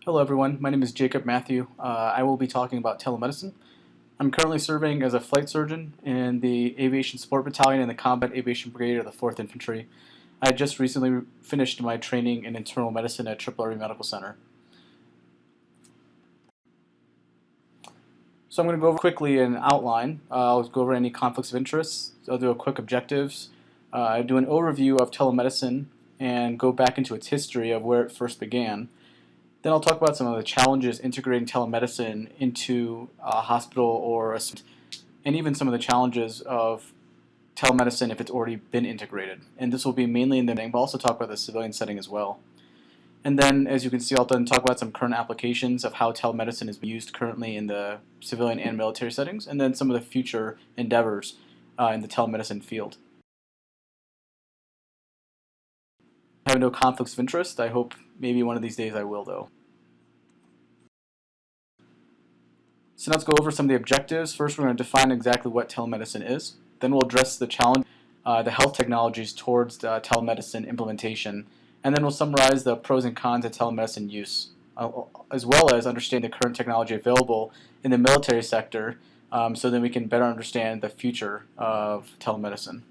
Hello everyone, my name is Jacob Matthew. I will be talking about telemedicine. I'm currently serving as a flight surgeon in the Aviation Support Battalion in the Combat Aviation Brigade of the 4th Infantry. I just recently finished my training in internal medicine at AAA Medical Center. So I'm going to go over quickly an outline. I'll go over any conflicts of interest. I'll do a quick objectives. Do an overview of telemedicine and go back into its history of where it first began. Then I'll talk about some of the challenges integrating telemedicine into a hospital and even some of the challenges of telemedicine if it's already been integrated. And this will be mainly in the but also talk about the civilian setting as well. And then, as you can see, I'll then talk about some current applications of how telemedicine is used currently in the civilian and military settings, and then some of the future endeavors in the telemedicine field. I have no conflicts of interest. I hope maybe one of these days I will, though. So let's go over some of the objectives. First, we're going to define exactly what telemedicine is. Then we'll address the challenge, the health technologies towards the telemedicine implementation. And then we'll summarize the pros and cons of telemedicine use, as well as understand the current technology available in the military sector, so then we can better understand the future of telemedicine.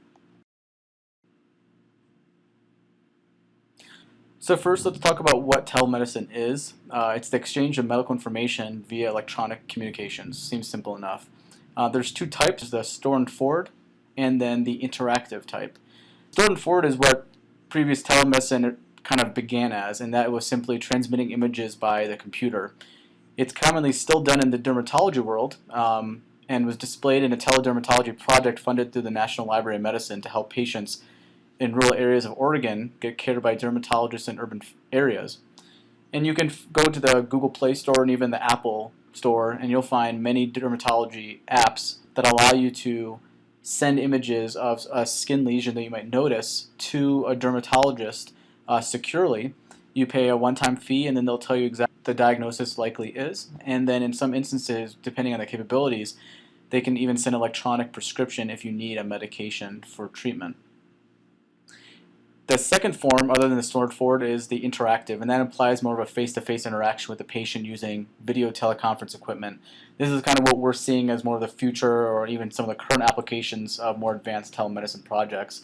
So first, let's talk about what telemedicine is. It's the exchange of medical information via electronic communications. Seems simple enough. There's two types, the store and forward, and then the interactive type. Store and forward is what previous telemedicine kind of began as, and that was simply transmitting images by the computer. It's commonly still done in the dermatology world, and was displayed in a teledermatology project funded through the National Library of Medicine to help patients in rural areas of Oregon get cared by dermatologists in urban areas. And you can go to the Google Play Store and even the Apple Store, and you'll find many dermatology apps that allow you to send images of a skin lesion that you might notice to a dermatologist securely. You pay a one-time fee, and then they'll tell you exactly what the diagnosis likely is. And then in some instances, depending on the capabilities, they can even send an electronic prescription if you need a medication for treatment. The second form, other than the stored forward, is the interactive, and that implies more of a face-to-face interaction with the patient using video teleconference equipment. This is kind of what we're seeing as more of the future, or even some of the current applications of more advanced telemedicine projects.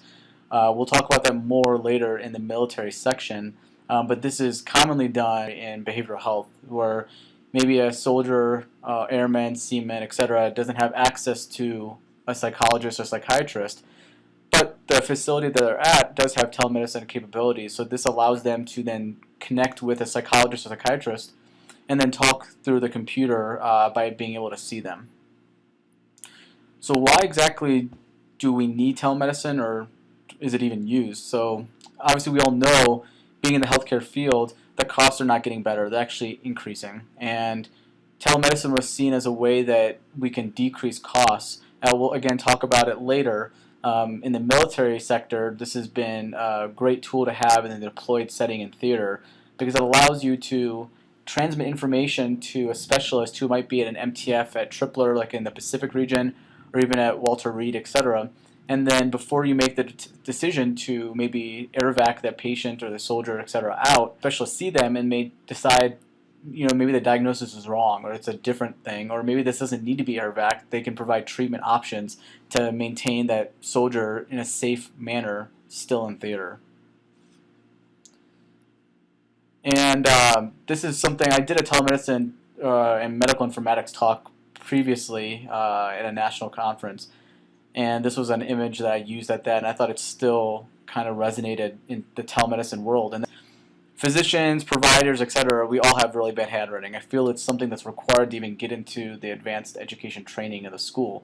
We'll talk about that more later in the military section, but this is commonly done in behavioral health, where maybe a soldier, airman, seaman, etc., doesn't have access to a psychologist or psychiatrist, but the facility that they're at does have telemedicine capabilities, so this allows them to then connect with a psychologist or psychiatrist and then talk through the computer by being able to see them. So why exactly do we need telemedicine, or is it even used? So obviously we all know, being in the healthcare field, the costs are not getting better, they're actually increasing. And telemedicine was seen as a way that we can decrease costs. We'll again talk about it later. In the military sector, this has been a great tool to have in the deployed setting in theater, because it allows you to transmit information to a specialist who might be at an MTF at Tripler, like in the Pacific region, or even at Walter Reed, etc. And then before you make the decision to maybe air evac that patient or the soldier, etc., out, specialists see them and may decide, maybe the diagnosis is wrong, or it's a different thing, or maybe this doesn't need to be air evac. They can provide treatment options to maintain that soldier in a safe manner still in theater. And this is something I did a telemedicine and medical informatics talk previously at a national conference, and this was an image that I used at that, and I thought it still kind of resonated in the telemedicine world. And physicians, providers, etc., we all have really bad handwriting. I feel it's something that's required to even get into the advanced education training of the school.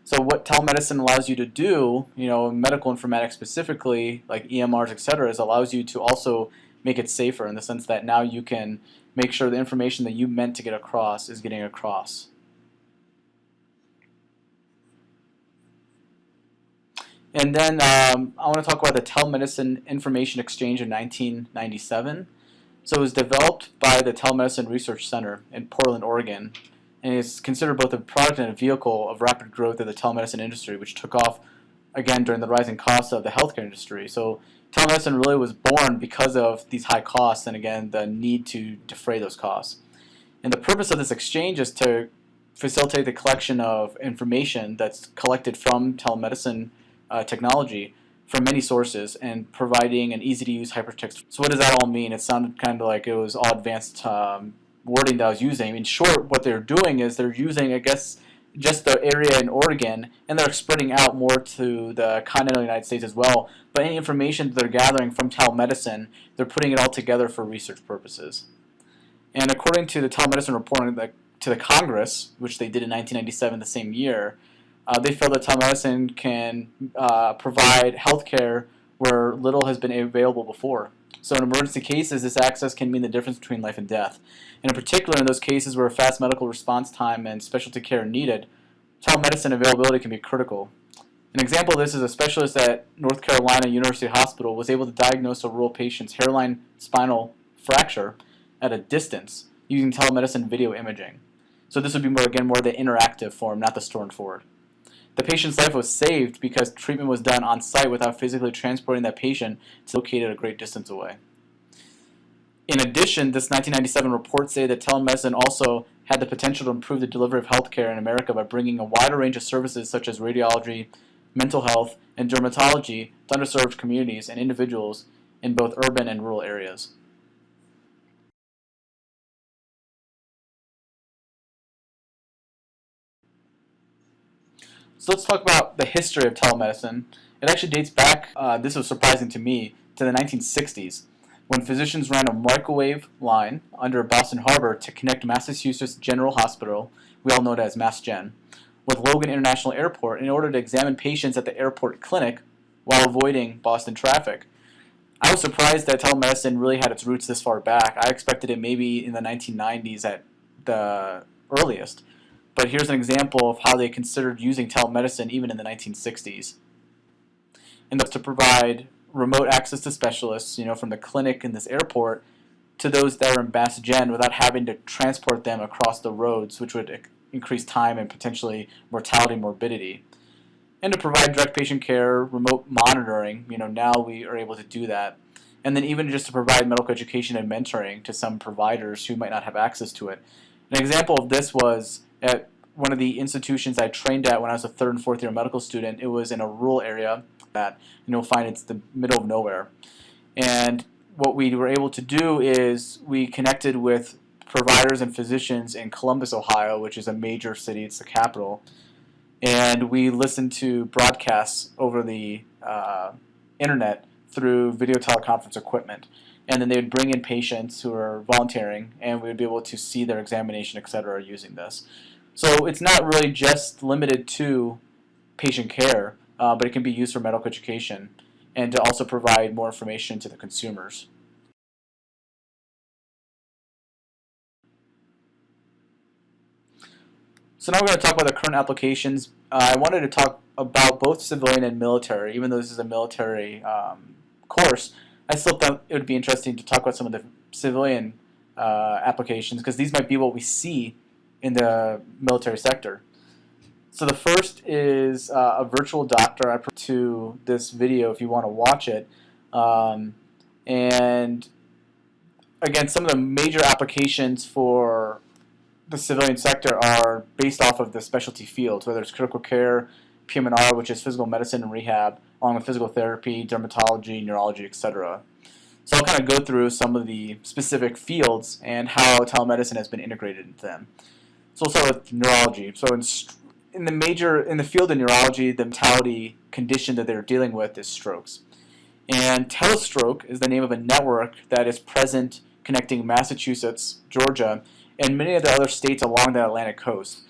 So what telemedicine allows you to do, medical informatics specifically, like EMRs, etc., is allows you to also make it safer, in the sense that now you can make sure the information that you meant to get across is getting across. And then I want to talk about the Telemedicine Information Exchange in 1997. So it was developed by the Telemedicine Research Center in Portland, Oregon, and it's considered both a product and a vehicle of rapid growth of the telemedicine industry, which took off, again, during the rising costs of the healthcare industry. So Telemedicine really was born because of these high costs and, again, the need to defray those costs. And the purpose of this exchange is to facilitate the collection of information that's collected from telemedicine technology from many sources and providing an easy-to-use hypertext. So what does that all mean? It sounded kind of like it was all advanced wording that I was using. In short, what they're doing is they're using, I guess, just the area in Oregon, and they're spreading out more to the continental United States as well. But any information that they're gathering from telemedicine, they're putting it all together for research purposes. And according to the telemedicine report to the Congress, which they did in 1997, the same year, they feel that telemedicine can provide healthcare where little has been available before. So in emergency cases, this access can mean the difference between life and death. And in particular, in those cases where fast medical response time and specialty care are needed, telemedicine availability can be critical. An example of this is a specialist at North Carolina University Hospital was able to diagnose a rural patient's hairline spinal fracture at a distance using telemedicine video imaging. So this would be more the interactive form, not the store and forward. The patient's life was saved because treatment was done on site without physically transporting that patient to located a great distance away. In addition, this 1997 report stated that telemedicine also had the potential to improve the delivery of healthcare in America by bringing a wider range of services such as radiology, mental health, and dermatology to underserved communities and individuals in both urban and rural areas. So let's talk about the history of telemedicine. It actually dates back, this was surprising to me, to the 1960s, when physicians ran a microwave line under Boston Harbor to connect Massachusetts General Hospital, we all know it as MassGen, with Logan International Airport in order to examine patients at the airport clinic while avoiding Boston traffic. I was surprised that telemedicine really had its roots this far back. I expected it maybe in the 1990s at the earliest. But here's an example of how they considered using telemedicine even in the 1960s. And that's to provide remote access to specialists, from the clinic in this airport to those that are in MassGen without having to transport them across the roads, which would increase time and potentially mortality and morbidity. And to provide direct patient care, remote monitoring, now we are able to do that. And then even just to provide medical education and mentoring to some providers who might not have access to it. An example of this was at one of the institutions I trained at when I was a third and fourth year medical student. It was in a rural area that you'll find it's the middle of nowhere. And what we were able to do is we connected with providers and physicians in Columbus, Ohio, which is a major city, it's the capital. And we listened to broadcasts over the internet through video teleconference equipment. And then they would bring in patients who are volunteering, and we would be able to see their examination, etc., using this. So it's not really just limited to patient care, but it can be used for medical education and to also provide more information to the consumers. So now we're going to talk about the current applications. I wanted to talk about both civilian and military. Even though this is a military course, I still thought it would be interesting to talk about some of the civilian applications, because these might be what we see in the military sector. So the first is a virtual doctor. I put to this video if you want to watch it. And again, some of the major applications for the civilian sector are based off of the specialty fields, whether it's critical care, PM&R, which is physical medicine and rehab, along with physical therapy, dermatology, neurology, etc. So I'll kind of go through some of the specific fields and how telemedicine has been integrated into them. So we'll start with neurology. So in the field of neurology, the mortality condition that they're dealing with is strokes. And Telestroke is the name of a network that is present connecting Massachusetts, Georgia, and many of the other states along the Atlantic coast.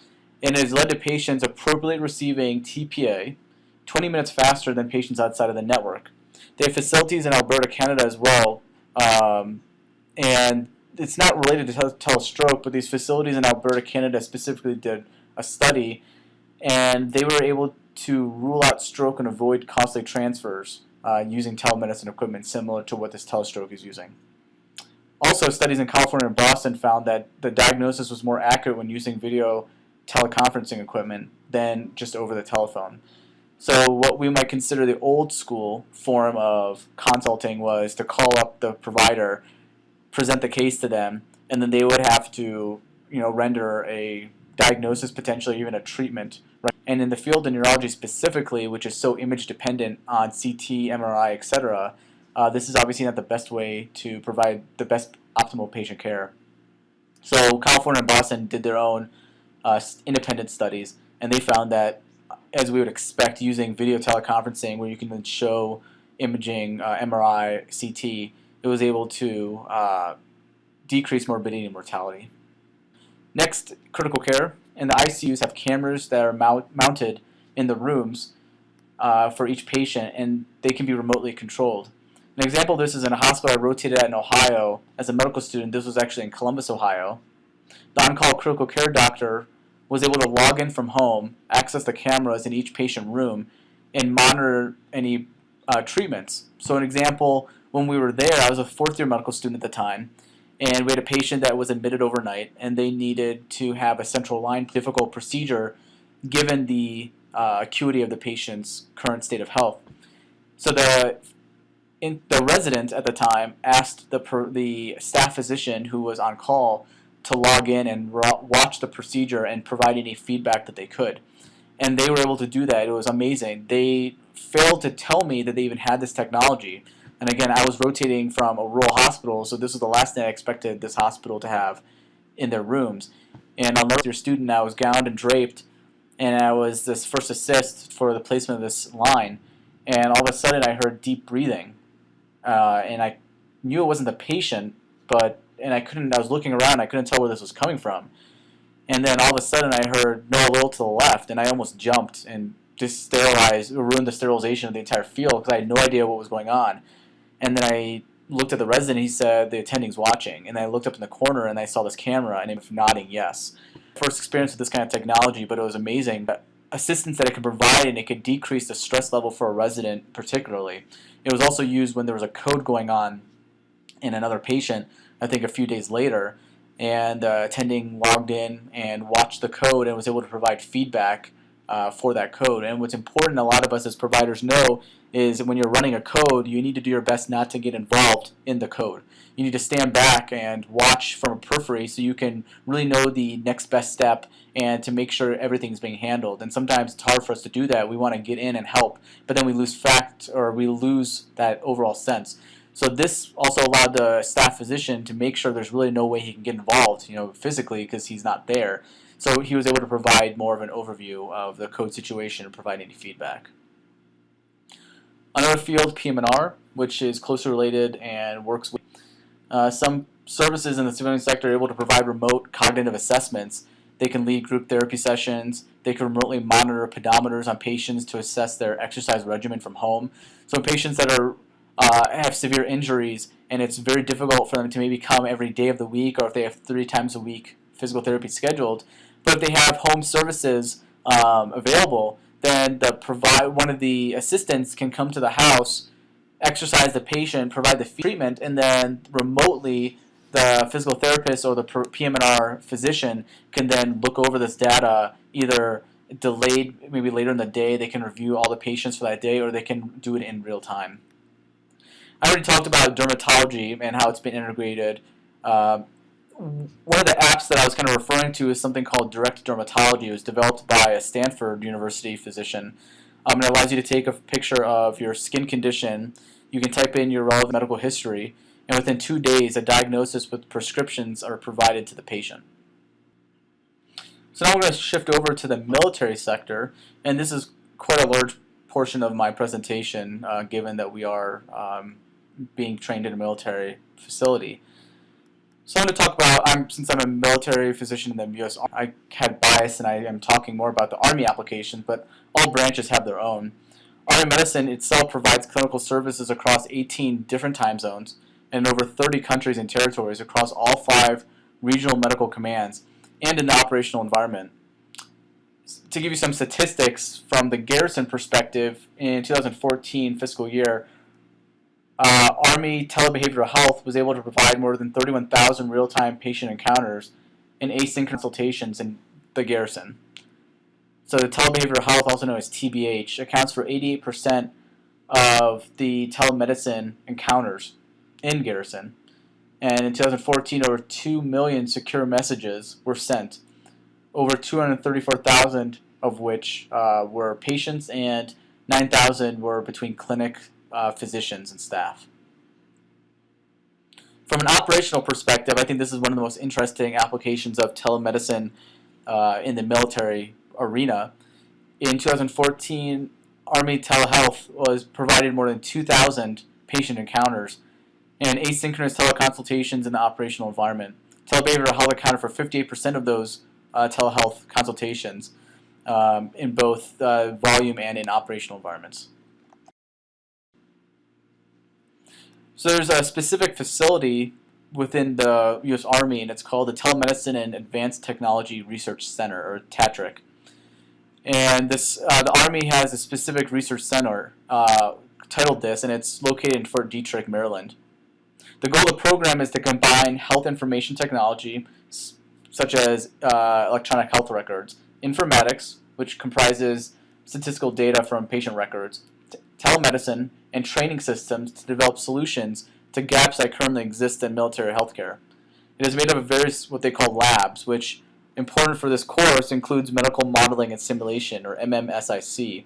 And it has led to patients appropriately receiving TPA 20 minutes faster than patients outside of the network. They have facilities in Alberta, Canada as well, and it's not related to Telestroke, but these facilities in Alberta, Canada specifically did a study, and they were able to rule out stroke and avoid costly transfers using telemedicine equipment similar to what this Telestroke is using. Also, studies in California and Boston found that the diagnosis was more accurate when using video teleconferencing equipment than just over the telephone. So what we might consider the old school form of consulting was to call up the provider, present the case to them, and then they would have to, render a diagnosis, potentially even a treatment. Right? And in the field of neurology specifically, which is so image dependent on CT, MRI, etc., this is obviously not the best way to provide the best optimal patient care. So California and Boston did their own independent studies, and they found that, as we would expect, using video teleconferencing, where you can then show imaging, MRI, CT, it was able to decrease morbidity and mortality. Next, critical care. And the ICUs have cameras that are mounted in the rooms for each patient, and they can be remotely controlled. An example of this is in a hospital I rotated at in Ohio as a medical student. This was actually in Columbus, Ohio. The on-call critical care doctor was able to log in from home, access the cameras in each patient room, and monitor any treatments. So an example, when we were there, I was a fourth-year medical student at the time, and we had a patient that was admitted overnight, and they needed to have a central line difficult procedure given the acuity of the patient's current state of health. So the resident at the time asked the staff physician who was on call to log in and watch the procedure and provide any feedback that they could. And they were able to do that. It was amazing. They failed to tell me that they even had this technology. And again, I was rotating from a rural hospital, so this was the last thing I expected this hospital to have in their rooms. And I'll note your student, I was gowned and draped, and I was this first assist for the placement of this line. And all of a sudden, I heard deep breathing. And I knew it wasn't the patient, I was looking around, I couldn't tell where this was coming from. And then all of a sudden I heard, no, a little to the left, and I almost jumped and just ruined the sterilization of the entire field because I had no idea what was going on. And then I looked at the resident, he said, the attending's watching. And I looked up in the corner and I saw this camera and it was nodding yes. First experience with this kind of technology, but it was amazing. The assistance that it could provide, and it could decrease the stress level for a resident particularly. It was also used when there was a code going on in another patient, I think a few days later, and the attending logged in and watched the code and was able to provide feedback for that code. And what's important, a lot of us as providers know, is when you're running a code, you need to do your best not to get involved in the code. You need to stand back and watch from a periphery so you can really know the next best step and to make sure everything's being handled. And sometimes it's hard for us to do that. We want to get in and help, but then we lose we lose that overall sense. So this also allowed the staff physician to make sure there's really no way he can get involved, physically, because he's not there. So he was able to provide more of an overview of the code situation and provide any feedback. Another field, PM&R, which is closely related and works with some services in the civilian sector are able to provide remote cognitive assessments. They can lead group therapy sessions. They can remotely monitor pedometers on patients to assess their exercise regimen from home. So patients that have severe injuries and it's very difficult for them to maybe come every day of the week, or if they have 3 times a week physical therapy scheduled, but if they have home services available, then one of the assistants can come to the house, exercise the patient, provide the treatment, and then remotely the physical therapist or the PM&R physician can then look over this data, either delayed, maybe later in the day. They can review all the patients for that day, or they can do it in real time. I already talked about dermatology and how it's been integrated. One of the apps that I was kind of referring to is something called Direct Dermatology. It was developed by a Stanford University physician. It allows you to take a picture of your skin condition. You can type in your relevant medical history, and within 2 days, a diagnosis with prescriptions are provided to the patient. So now we're going to shift over to the military sector, and this is quite a large portion of my presentation, given that we are being trained in a military facility. So I'm going to talk about, since I'm a military physician in the U.S. Army, I had bias and I am talking more about the Army applications, but all branches have their own. Army medicine itself provides clinical services across 18 different time zones and in over 30 countries and territories across all 5 regional medical commands and in the operational environment. To give you some statistics from the garrison perspective, in 2014 fiscal year, Army telebehavioral health was able to provide more than 31,000 real-time patient encounters and asynchronous consultations in the garrison. So the telebehavioral health, also known as TBH, accounts for 88% of the telemedicine encounters in Garrison. And in 2014, over 2 million secure messages were sent, over 234,000 of which were patients and 9,000 were between clinic physicians and staff. From an operational perspective, I think this is one of the most interesting applications of telemedicine in the military arena. In 2014, Army telehealth was provided more than 2,000 patient encounters and asynchronous teleconsultations in the operational environment. Telebehavioral health accounted for 58% of those telehealth consultations in both volume and in operational environments. So there's a specific facility within the U.S. Army, and it's called the Telemedicine and Advanced Technology Research Center, or TATRIC. And the Army has a specific research center titled this, and it's located in Fort Detrick, Maryland. The goal of the program is to combine health information technology, such as electronic health records, informatics, which comprises statistical data from patient records, telemedicine, and training systems to develop solutions to gaps that currently exist in military healthcare. It is made up of various what they call labs, which, important for this course, includes medical modeling and simulation, or MMSIC.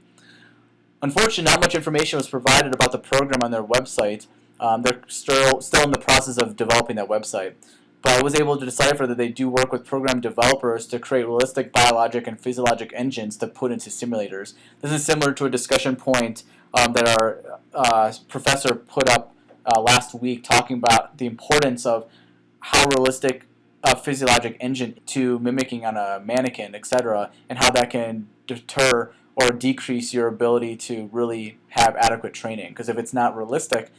Unfortunately, not much information was provided about the program on their website. They're still in the process of developing that website. But I was able to decipher that they do work with program developers to create realistic biologic and physiologic engines to put into simulators. This is similar to a discussion point that our professor put up last week, talking about the importance of how realistic a physiologic engine to mimicking on a mannequin, etc., and how that can deter or decrease your ability to really have adequate training. Because if it's not realistic,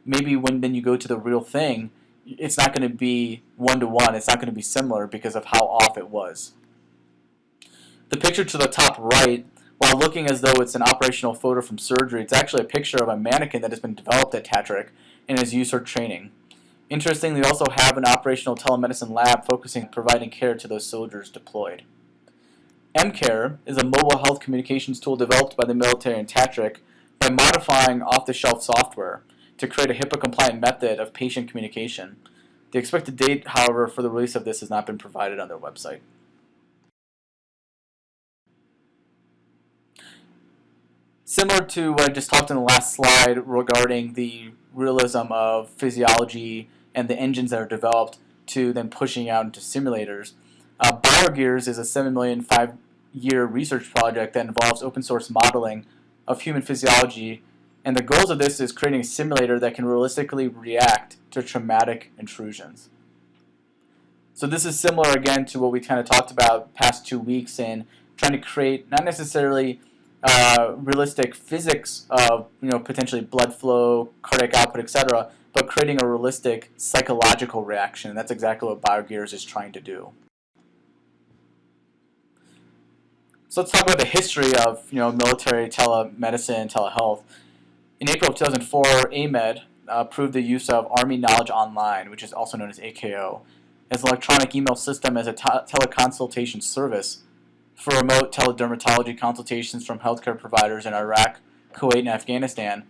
maybe then you go to the real thing, it's not going to be one-to-one, it's not going to be similar because of how off it was. The picture to the top right, while looking as though it's an operational photo from surgery, it's actually a picture of a mannequin that has been developed at TATRIC and is used for training. Interestingly, we also have an operational telemedicine lab focusing on providing care to those soldiers deployed. MCare is a mobile health communications tool developed by the military and TATRIC by modifying off-the-shelf software to create a HIPAA-compliant method of patient communication. The expected date, however, for the release of this has not been provided on their website. Similar to what I just talked in the last slide regarding the realism of physiology and the engines that are developed to then pushing out into simulators, BioGears is a $7 million 5-year research project that involves open source modeling of human physiology, and the goals of this is creating a simulator that can realistically react to traumatic intrusions. So this is similar again to what we kind of talked about past 2 weeks in trying to create not necessarily realistic physics of potentially blood flow, cardiac output, etc., but creating a realistic psychological reaction. And that's exactly what BioGears is trying to do. So let's talk about the history of military telemedicine and telehealth. In April of 2004, AMED approved the use of Army Knowledge Online, which is also known as AKO, as an electronic email system as a teleconsultation service for remote teledermatology consultations from healthcare providers in Iraq, Kuwait, and Afghanistan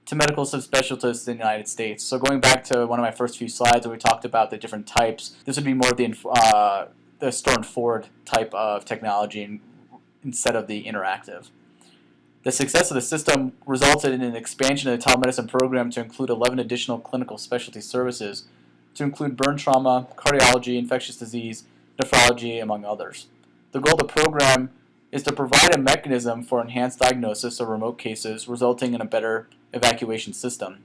to medical subspecialists in the United States. So going back to one of my first few slides where we talked about the different types, this would be more of the store and forward type of technology instead of the interactive. The success of the system resulted in an expansion of the telemedicine program to include 11 additional clinical specialty services, to include burn trauma, cardiology, infectious disease, nephrology, among others. The goal of the program is to provide a mechanism for enhanced diagnosis of remote cases, resulting in a better evacuation system.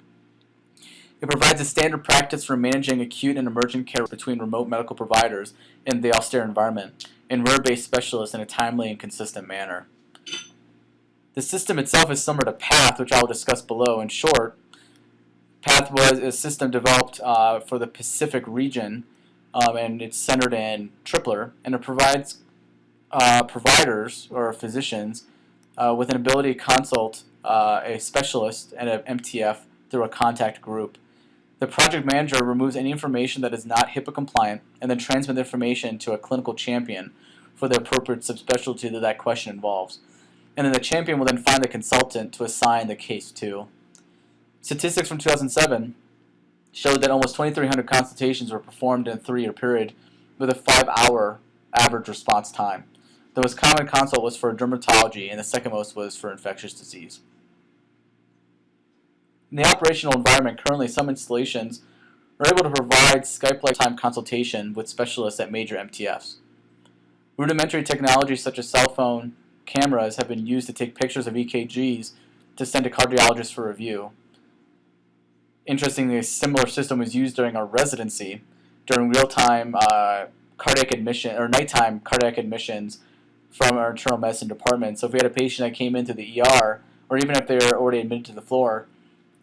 It provides a standard practice for managing acute and emergent care between remote medical providers in the austere environment and rare-based specialists in a timely and consistent manner. The system itself is similar to PATH, which I will discuss below. In short, PATH was a system developed for the Pacific region, and it's centered in Tripler, and it provides providers or physicians with an ability to consult a specialist and an MTF through a contact group. The project manager removes any information that is not HIPAA compliant and then transmits the information to a clinical champion for the appropriate subspecialty that that question involves. And then the champion will then find the consultant to assign the case to. Statistics from 2007 showed that almost 2,300 consultations were performed in a 3-year period with a 5-hour average response time. The most common consult was for dermatology, and the second most was for infectious disease. In the operational environment, currently some installations are able to provide Skype-like time consultation with specialists at major MTFs. Rudimentary technologies such as cell phone cameras have been used to take pictures of EKGs to send to cardiologists for review. Interestingly, a similar system was used during our residency, during real-time cardiac admission or nighttime cardiac admissions from our internal medicine department. So if we had a patient that came into the ER, or even if they were already admitted to the floor,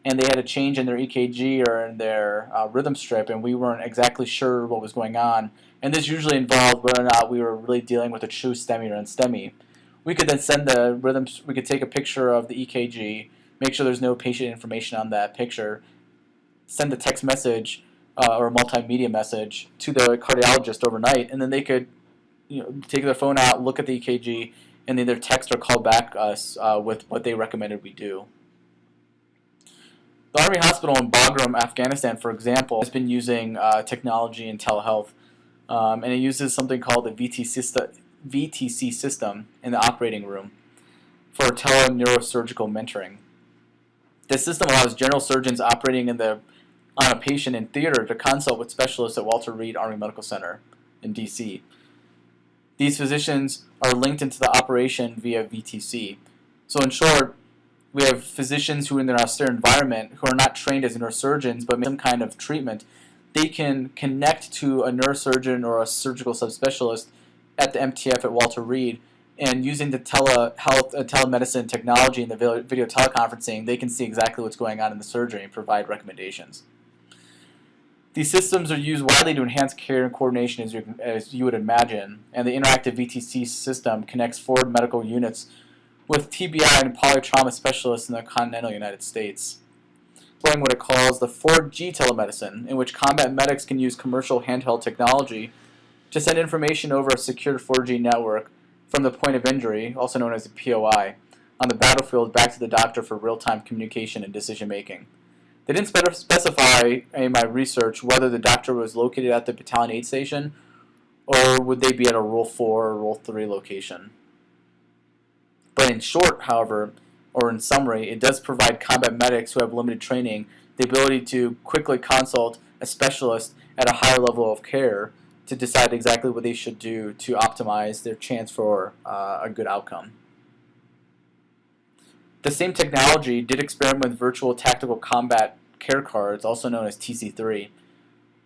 and they had a change in their EKG or in their rhythm strip, and we weren't exactly sure what was going on, and this usually involved whether or not we were really dealing with a true STEMI or unSTEMI, we could then send the rhythms. We could take a picture of the EKG, make sure there's no patient information on that picture, send a text message or a multimedia message to the cardiologist overnight, and then they could take their phone out, look at the EKG, and either text or call back us with what they recommended we do. The Army Hospital in Bagram, Afghanistan, for example, has been using technology and telehealth, and it uses something called the VTC system in the operating room for teleneurosurgical mentoring. This system allows general surgeons operating on a patient in theater to consult with specialists at Walter Reed Army Medical Center in D.C. These physicians are linked into the operation via VTC. So in short, we have physicians who in their austere environment, who are not trained as neurosurgeons but make some kind of treatment, they can connect to a neurosurgeon or a surgical subspecialist at the MTF at Walter Reed, and using the telemedicine technology and the video teleconferencing, they can see exactly what's going on in the surgery and provide recommendations. These systems are used widely to enhance care and coordination, as you would imagine, and the interactive VTC system connects forward medical units with TBI and polytrauma specialists in the continental United States, employing what it calls the 4G telemedicine, in which combat medics can use commercial handheld technology to send information over a secured 4G network from the point of injury, also known as the POI, on the battlefield back to the doctor for real-time communication and decision-making. They didn't specify in my research whether the doctor was located at the battalion aid station or would they be at a Role 4 or Role 3 location. But in short, however, or in summary, it does provide combat medics who have limited training the ability to quickly consult a specialist at a higher level of care to decide exactly what they should do to optimize their chance for a good outcome. The same technology did experiment with virtual tactical combat care cards, also known as TC3,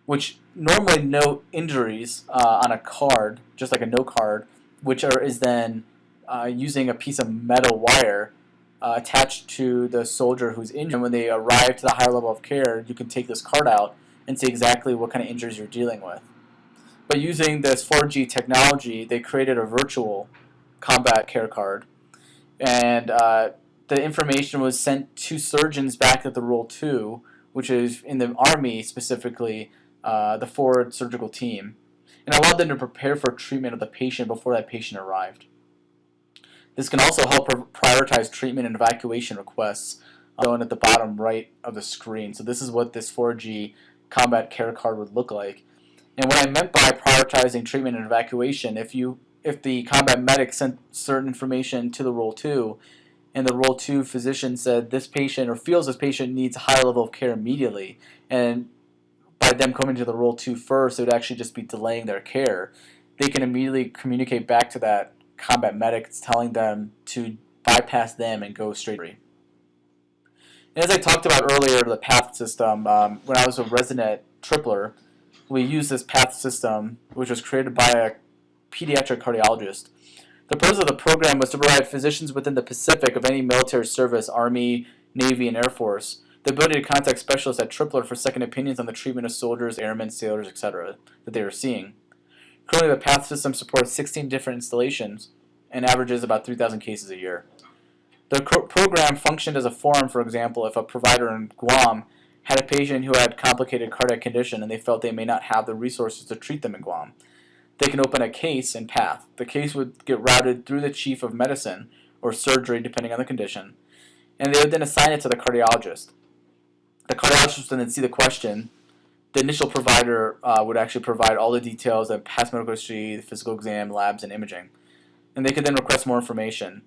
which normally note injuries on a card, just like a note card, which is then using a piece of metal wire attached to the soldier who's injured. And when they arrive to the higher level of care, you can take this card out and see exactly what kind of injuries you're dealing with. But using this 4G technology, they created a virtual combat care card, and the information was sent to surgeons back at the Role 2, which is in the Army specifically, the forward surgical team, and allowed them to prepare for treatment of the patient before that patient arrived. This can also help prioritize treatment and evacuation requests, shown at the bottom right of the screen. So this is what this 4G combat care card would look like. And what I meant by prioritizing treatment and evacuation, if the combat medic sent certain information to the Role 2, and the Role 2 physician said this patient, or feels this patient needs a higher level of care immediately, and by them coming to the Role 2 first, it would actually just be delaying their care, they can immediately communicate back to that combat medic telling them to bypass them and go straight. And as I talked about earlier, the PATH system, when I was a resident tripler, we used this PATH system, which was created by a pediatric cardiologist. The purpose of the program was to provide physicians within the Pacific of any military service, Army, Navy, and Air Force, the ability to contact specialists at Tripler for second opinions on the treatment of soldiers, airmen, sailors, etc. that they were seeing. Currently, the PATH system supports 16 different installations and averages about 3,000 cases a year. The program functioned as a forum, for example, if a provider in Guam had a patient who had complicated cardiac condition and they felt they may not have the resources to treat them in Guam. They can open a case and path. The case would get routed through the chief of medicine or surgery, depending on the condition, and they would then assign it to the cardiologist. The cardiologist would then see the question. The initial provider would actually provide all the details of past medical history, the physical exam, labs, and imaging. And they could then request more information,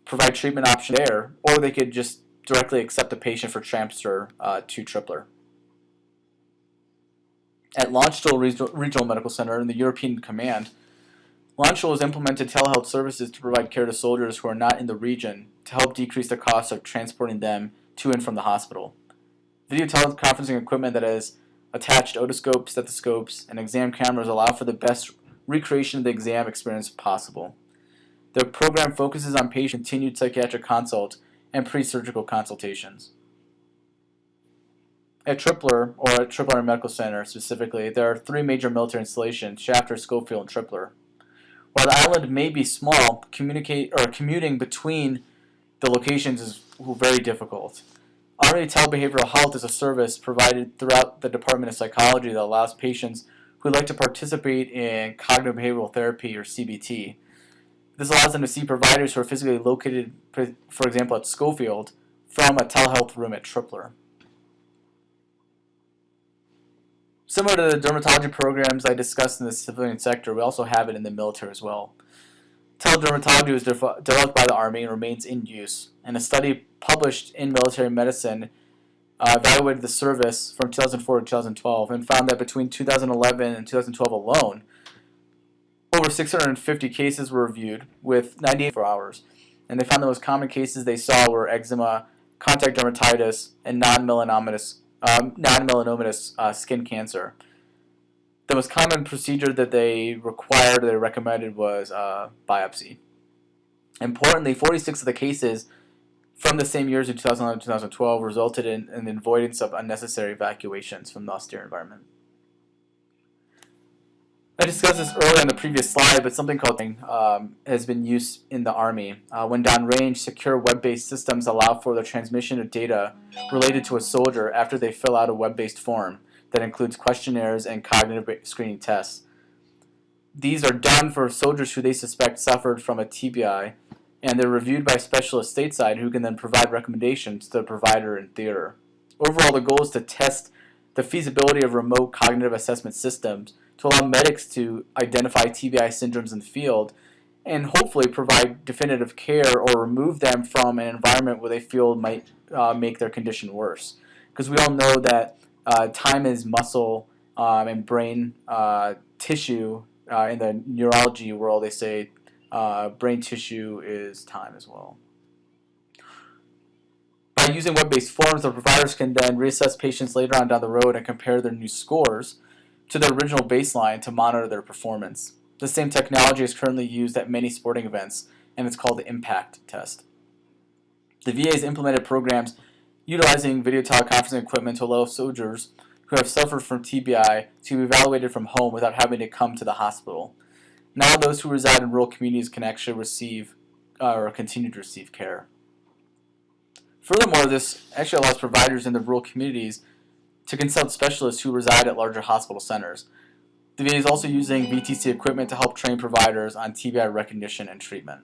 provide treatment option there, or they could just directly accept the patient for transfer to Tripler. At Launchstoel Regional Medical Center in the European Command, Launchstoel has implemented telehealth services to provide care to soldiers who are not in the region to help decrease the cost of transporting them to and from the hospital. Video teleconferencing equipment that has attached otoscopes, stethoscopes, and exam cameras allow for the best recreation of the exam experience possible. The program focuses on patient continued psychiatric consult and pre-surgical consultations. At Tripler, or at Tripler Medical Center specifically, there are 3 major military installations: Shafter, Schofield, and Tripler. While the island may be small, commuting between the locations is very difficult. Army Telebehavioral Health is a service provided throughout the Department of Psychology that allows patients who would like to participate in cognitive behavioral therapy, or CBT. This allows them to see providers who are physically located, for example, at Schofield, from a telehealth room at Tripler. Similar to the dermatology programs I discussed in the civilian sector, we also have it in the military as well. Teledermatology was developed by the Army and remains in use, and a study published in Military Medicine evaluated the service from 2004 to 2012 and found that between 2011 and 2012 alone, over 650 cases were reviewed with 98 hours, and they found the most common cases they saw were eczema, contact dermatitis, and non-melanomatous skin cancer. The most common procedure that they recommended was biopsy. Importantly, 46 of the cases from the same years in 2011 to 2012 resulted in an avoidance of unnecessary evacuations from the austere environment. I discussed this earlier on the previous slide, but something called has been used in the Army. When downrange, secure web-based systems allow for the transmission of data related to a soldier after they fill out a web-based form that includes questionnaires and cognitive screening tests. These are done for soldiers who they suspect suffered from a TBI, and they're reviewed by specialists stateside who can then provide recommendations to the provider in theater. Overall, the goal is to test the feasibility of remote cognitive assessment systems to allow medics to identify TBI syndromes in the field and hopefully provide definitive care or remove them from an environment where they feel might make their condition worse. Because we all know that time is muscle and brain tissue. In the neurology world, they say brain tissue is time as well. By using web-based forms, the providers can then reassess patients later on down the road and compare their new scores to their original baseline to monitor their performance. The same technology is currently used at many sporting events, and it's called the IMPACT test. The VA has implemented programs utilizing video teleconferencing equipment to allow soldiers who have suffered from TBI to be evaluated from home without having to come to the hospital. Now those who reside in rural communities can actually receive or continue to receive care. Furthermore, this actually allows providers in the rural communities to consult specialists who reside at larger hospital centers. The VA is also using VTC equipment to help train providers on TBI recognition and treatment.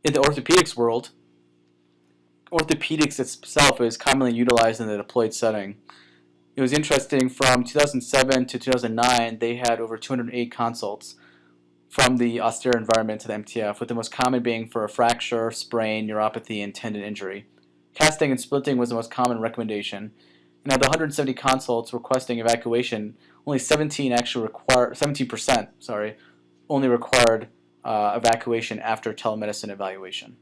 In the orthopedics world, orthopedics itself is commonly utilized in the deployed setting. It was interesting, from 2007 to 2009, they had over 208 consults from the austere environment to the MTF, with the most common being for a fracture, sprain, neuropathy, and tendon injury. Casting and splinting was the most common recommendation. And of the 170 consults requesting evacuation, only 17% only required evacuation after telemedicine evaluation.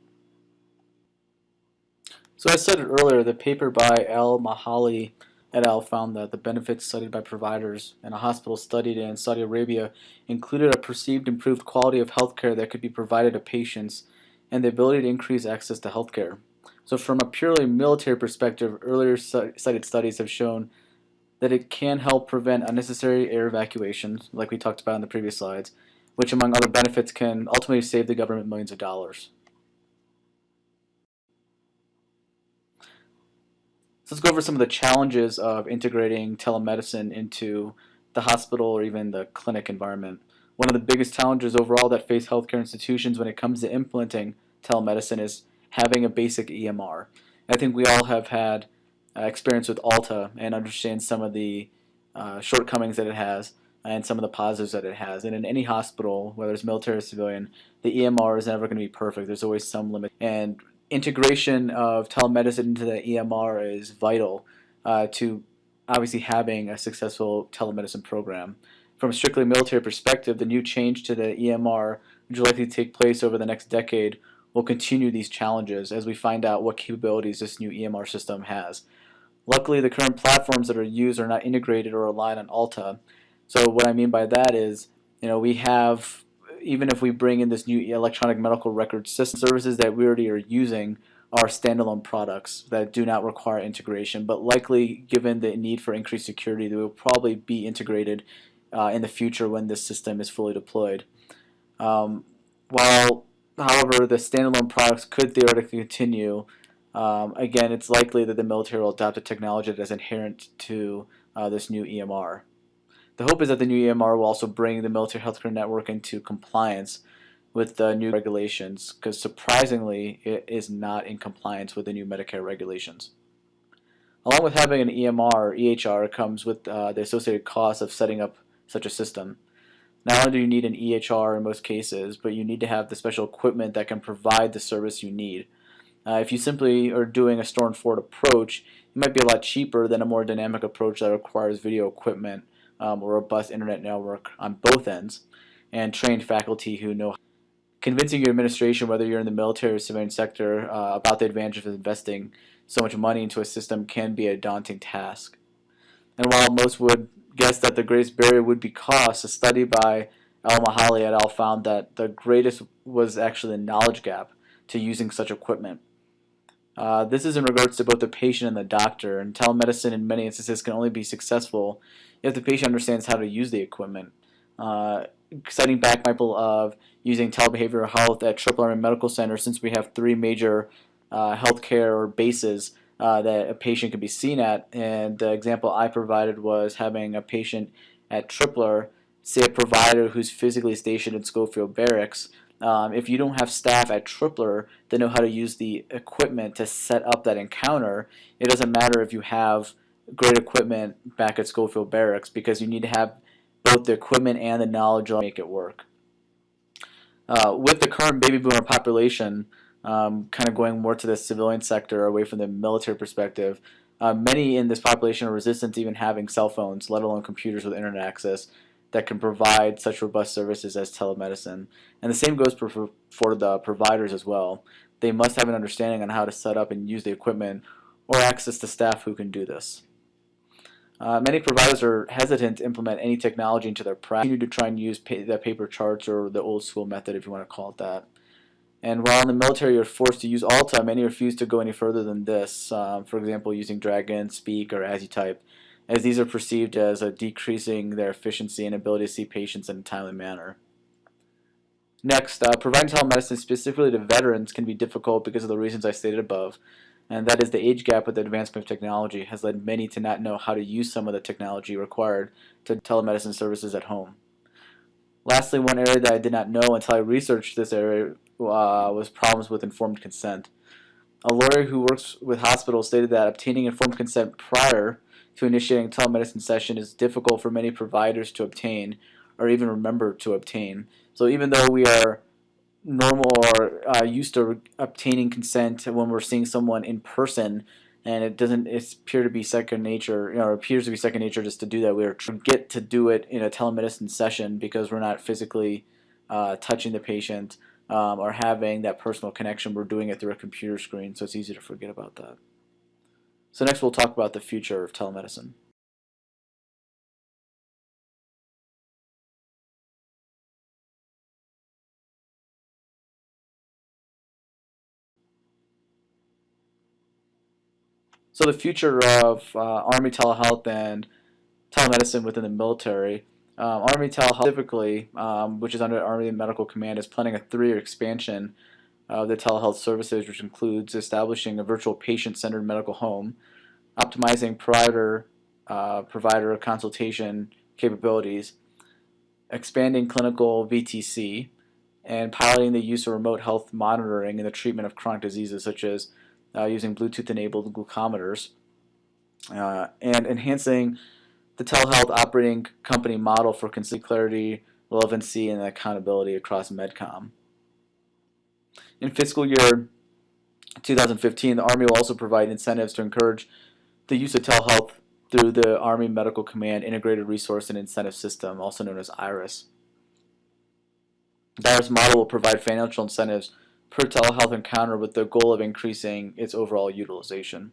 So as said earlier, the paper by Al Mahali et al. Found that the benefits studied by providers in a hospital studied in Saudi Arabia included a perceived improved quality of healthcare that could be provided to patients and the ability to increase access to healthcare. So from a purely military perspective, earlier cited studies have shown that it can help prevent unnecessary air evacuations, like we talked about in the previous slides, which among other benefits can ultimately save the government millions of dollars. So let's go over some of the challenges of integrating telemedicine into the hospital or even the clinic environment. One of the biggest challenges overall that face healthcare institutions when it comes to implementing telemedicine is having a basic EMR. I think we all have had experience with Alta and understand some of the shortcomings that it has and some of the positives that it has. And in any hospital, whether it's military or civilian, the EMR is never going to be perfect. There's always some limit. And integration of telemedicine into the EMR is vital to obviously having a successful telemedicine program. From a strictly military perspective, the new change to the EMR, which will likely take place over the next decade, will continue these challenges as we find out what capabilities this new EMR system has. Luckily, the current platforms that are used are not integrated or relied on Alta. So what I mean by that is, we have, even if we bring in this new electronic medical record system, services that we already are using are standalone products that do not require integration, but likely, given the need for increased security, they will probably be integrated in the future when this system is fully deployed. While, however, the standalone products could theoretically continue, again, it's likely that the military will adopt a technology that is inherent to this new EMR. The hope is that the new EMR will also bring the military healthcare network into compliance with the new regulations, because surprisingly, it is not in compliance with the new Medicare regulations. Along with having an EMR, EHR comes with the associated costs of setting up such a system. Not only do you need an EHR in most cases, but you need to have the special equipment that can provide the service you need. If you simply are doing a store and forward approach, it might be a lot cheaper than a more dynamic approach that requires video equipment or a robust internet network on both ends, and trained faculty who know. Convincing your administration, whether you're in the military or civilian sector, about the advantage of investing so much money into a system can be a daunting task. And while most would guess that the greatest barrier would be cost, a study by Al-Mahali et al. Found that the greatest was actually the knowledge gap to using such equipment. This is in regards to both the patient and the doctor, and telemedicine in many instances can only be successful if the patient understands how to use the equipment. Citing back example of using telebehavioral health at Triple Army Medical Center, since we have three major healthcare bases that a patient could be seen at, and the example I provided was having a patient at Tripler see a provider who's physically stationed in Schofield Barracks. If you don't have staff at Tripler that know how to use the equipment to set up that encounter, it doesn't matter if you have great equipment back at Schofield Barracks, because you need to have both the equipment and the knowledge to make it work. With the current baby boomer population kind of going more to the civilian sector away from the military perspective, many in this population are resistant to even having cell phones, let alone computers with internet access that can provide such robust services as telemedicine. And the same goes for the providers as well. They must have an understanding on how to set up and use the equipment or access to staff who can do this. Many providers are hesitant to implement any technology into their practice, continue to try and use the paper charts or the old school method, if you want to call it that. And while in the military you're forced to use Alta, many refuse to go any further than this, for example using Dragon, Speak, or AsiType, as these are perceived as decreasing their efficiency and ability to see patients in a timely manner. Next, providing telemedicine specifically to veterans can be difficult because of the reasons I stated above, and that is the age gap with the advancement of technology has led many to not know how to use some of the technology required to telemedicine services at home. Lastly, one area that I did not know until I researched this area was problems with informed consent. A lawyer who works with hospitals stated that obtaining informed consent prior to initiating a telemedicine session is difficult for many providers to obtain or even remember to obtain. So even though we are normal or used to obtaining consent when we're seeing someone in person, and it appears to be second nature, just to do that, we forget to do it in a telemedicine session because we're not physically touching the patient or having that personal connection. We're doing it through a computer screen, so it's easy to forget about that. So next we'll talk about the future of telemedicine. So the future of Army telehealth and telemedicine within the military. Army telehealth specifically, which is under Army Medical Command, is planning a 3-year expansion of the telehealth services, which includes establishing a virtual patient-centered medical home, optimizing provider consultation capabilities, expanding clinical VTC, and piloting the use of remote health monitoring in the treatment of chronic diseases such as using Bluetooth-enabled glucometers, and enhancing the telehealth operating company model for consistent clarity, relevancy, and accountability across Medcom. In fiscal year 2015, the Army will also provide incentives to encourage the use of telehealth through the Army Medical Command Integrated Resource and Incentive System, also known as IRIS. The IRIS model will provide financial incentives per telehealth encounter with the goal of increasing its overall utilization.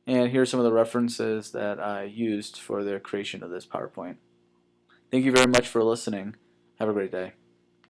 And here are some of the references that I used for the creation of this PowerPoint. Thank you very much for listening. Have a great day.